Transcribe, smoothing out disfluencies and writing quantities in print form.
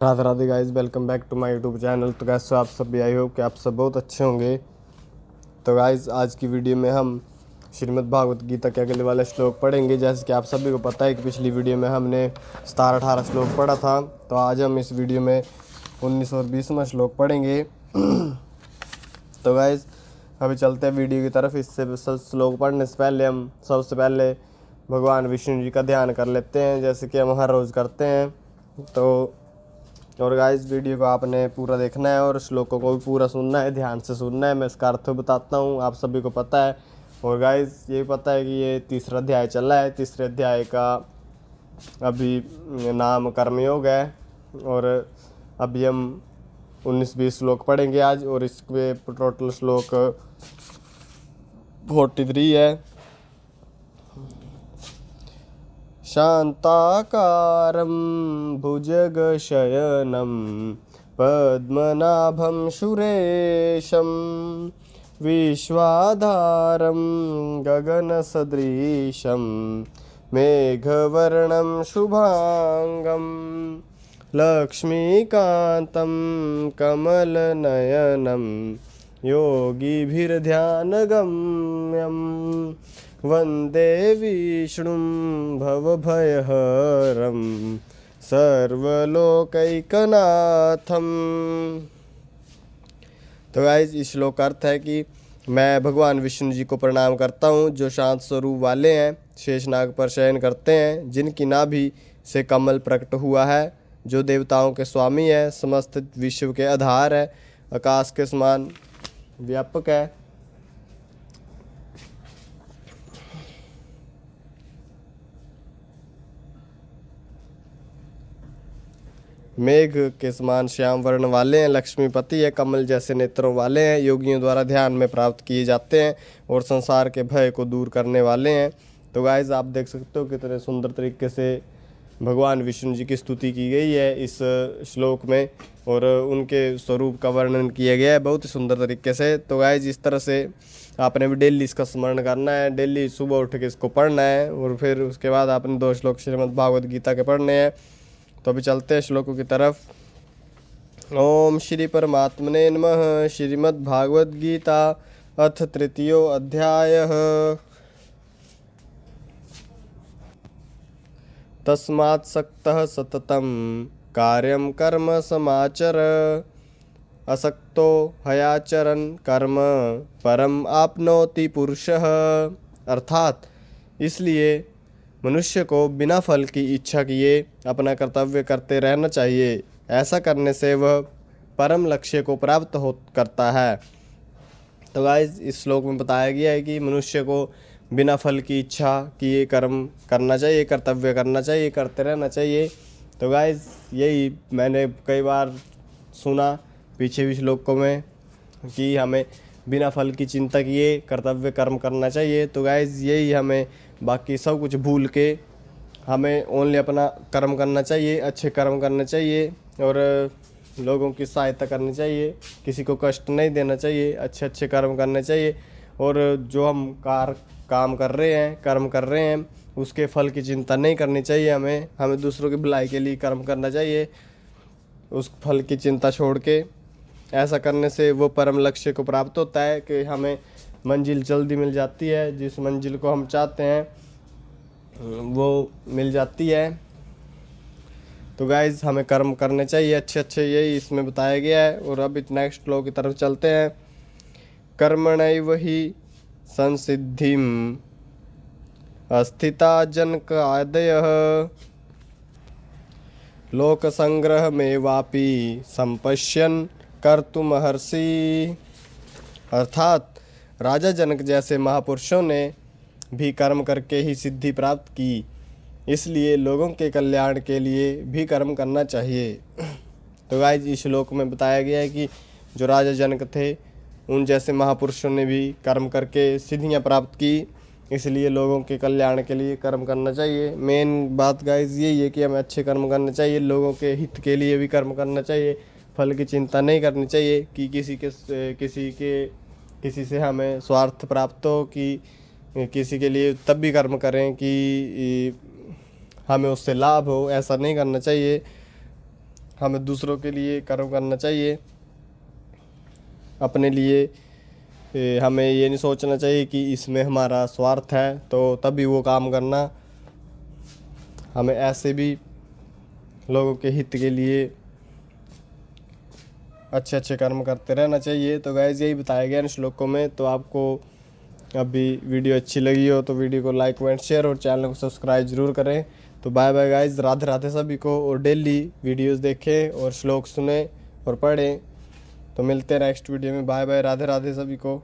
Radhe Radhe guys, welcome back to my YouTube channel. तो guys आप सब भी आई होप कि आप सब बहुत अच्छे होंगे। तो गाइस आज की वीडियो में हम श्रीमद् भागवत गीता के अगले वाले श्लोक पढ़ेंगे। जैसे कि आप सभी को पता है कि पिछली वीडियो में हमने 17-18 श्लोक पढ़ा था, तो आज हम इस वीडियो में 19 और 20वां श्लोक पढ़ेंगे। तो गाइस अभी चलते हैं वीडियो की तरफ। इससे श्लोक पढ़ने से पहले हम सबसे पहले भगवान विष्णु जी का ध्यान कर लेते हैं, जैसे कि हम हर रोज़ करते हैं। तो और गाइस वीडियो को आपने पूरा देखना है और श्लोकों को भी पूरा सुनना है, ध्यान से सुनना है। मैं इसका अर्थ बताता हूँ, आप सभी को पता है। और गाइस ये पता है कि ये तीसरा अध्याय चल रहा है। तीसरे अध्याय का अभी नाम कर्मयोग है और अभी हम 19-20 श्लोक पढ़ेंगे आज। और इसके टोटल श्लोक 43 है। शान्ताकारं भुजगशयनं पद्मनाभं सुरेशं विश्वाधारं गगनसदृशं मेघवर्णं शुभांगं लक्ष्मीकान्तं कमलनयनं योगिभिर्ध्यानगम्यं वन्दे विष्णुं भवभयहरं सर्वलोकैकनाथं। तो गाइस इस श्लोक का अर्थ है कि मैं भगवान विष्णु जी को प्रणाम करता हूँ, जो शांत स्वरूप वाले हैं, शेषनाग पर शयन करते हैं, जिनकी नाभि से कमल प्रकट हुआ है, जो देवताओं के स्वामी है, समस्त विश्व के आधार है, आकाश के समान व्यापक है, मेघ के समान श्याम वर्ण वाले हैं, लक्ष्मीपति है, कमल जैसे नेत्रों वाले हैं, योगियों द्वारा ध्यान में प्राप्त किए जाते हैं और संसार के भय को दूर करने वाले हैं। तो गाइस आप देख सकते हो कितने सुंदर तरीके से भगवान विष्णु जी की स्तुति की गई है इस श्लोक में, और उनके स्वरूप का वर्णन किया गया है बहुत ही सुंदर तरीके से। तो गाइस इस तरह से आपने भी डेली इसका स्मरण करना है, डेली सुबह उठ के इसको पढ़ना है, और फिर उसके बाद आपने 2 श्लोक श्रीमद् भागवत गीता के पढ़ने हैं। तो अभी चलते हैं श्लोकों की तरफ। ओम श्री परमात्मने नमः। श्रीमद् भागवत गीता अथ तृतीयो अध्यायः। तस्मात् सक्तः सततं कार्यं कर्म समाचर, असक्तो हयाचरन् कर्म परम आपनोति पुरुषः। अर्थात इसलिए मनुष्य को बिना फल की इच्छा किए अपना कर्तव्य करते रहना चाहिए। ऐसा करने से वह परम लक्ष्य को प्राप्त हो करता है। तो गाइस इस श्लोक में बताया गया है कि मनुष्य को बिना फल की इच्छा किए कर्म करना चाहिए, कर्तव्य करना चाहिए, करते रहना चाहिए। तो गाइस यही मैंने कई बार सुना पीछे भी श्लोकों में कि हमें बिना फल की चिंता किए कर्तव्य कर्म करना चाहिए। तो गाइस यही हमें बाकी सब कुछ भूल के हमें ओनली अपना कर्म करना चाहिए, अच्छे कर्म करना चाहिए और लोगों की सहायता करनी चाहिए, किसी को कष्ट नहीं देना चाहिए, अच्छे अच्छे कर्म करने चाहिए। और जो हम काम कर रहे हैं, कर्म कर रहे हैं, उसके फल की चिंता नहीं करनी चाहिए। हमें दूसरों की भलाई के लिए कर्म करना चाहिए, उस फल की चिंता छोड़ के। ऐसा करने से वो परम लक्ष्य को प्राप्त होता है कि हमें मंजिल जल्दी मिल जाती है, जिस मंजिल को हम चाहते हैं वो मिल जाती है। तो गाइज़ हमें कर्म करने चाहिए अच्छे अच्छे, यही इसमें बताया गया है। और अब नेक्स्ट श्लोक की तरफ चलते हैं। कर्मणैव हि संसिद्धिम अस्थिता जनकादयः, लोक संग्रह में वापी संपश्यन कर्तुमहर्षि। अर्थात राजा जनक जैसे महापुरुषों ने भी कर्म करके ही सिद्धि प्राप्त की, इसलिए लोगों के कल्याण के लिए भी कर्म करना चाहिए। तो गाइस इस श्लोक में बताया गया है कि जो राजा जनक थे उन जैसे महापुरुषों ने भी कर्म करके सिद्धियां प्राप्त की, इसलिए लोगों के कल्याण के लिए कर्म करना चाहिए। मेन बात गाइस यही है कि हमें अच्छे कर्म करने चाहिए, लोगों के हित के लिए भी कर्म करना चाहिए, फल की चिंता नहीं करनी चाहिए कि किसी से हमें स्वार्थ प्राप्त हो, कि किसी के लिए तब भी कर्म करें कि हमें उससे लाभ हो, ऐसा नहीं करना चाहिए। हमें दूसरों के लिए कर्म करना चाहिए। अपने लिए हमें ये नहीं सोचना चाहिए कि इसमें हमारा स्वार्थ है तो तभी वो काम करना। हमें ऐसे भी लोगों के हित के लिए अच्छे अच्छे कर्म करते रहना चाहिए। तो गाइस यही बताया गया इन श्लोकों में। तो आपको अभी वीडियो अच्छी लगी हो तो वीडियो को लाइक कमेंट शेयर और चैनल को सब्सक्राइब जरूर करें। तो bye bye guys, Radhe Radhe सभी को। और डेली वीडियोस देखें और श्लोक सुने और पढ़ें। तो मिलते हैं नेक्स्ट वीडियो में। बाय बाय, राधे राधे सभी को।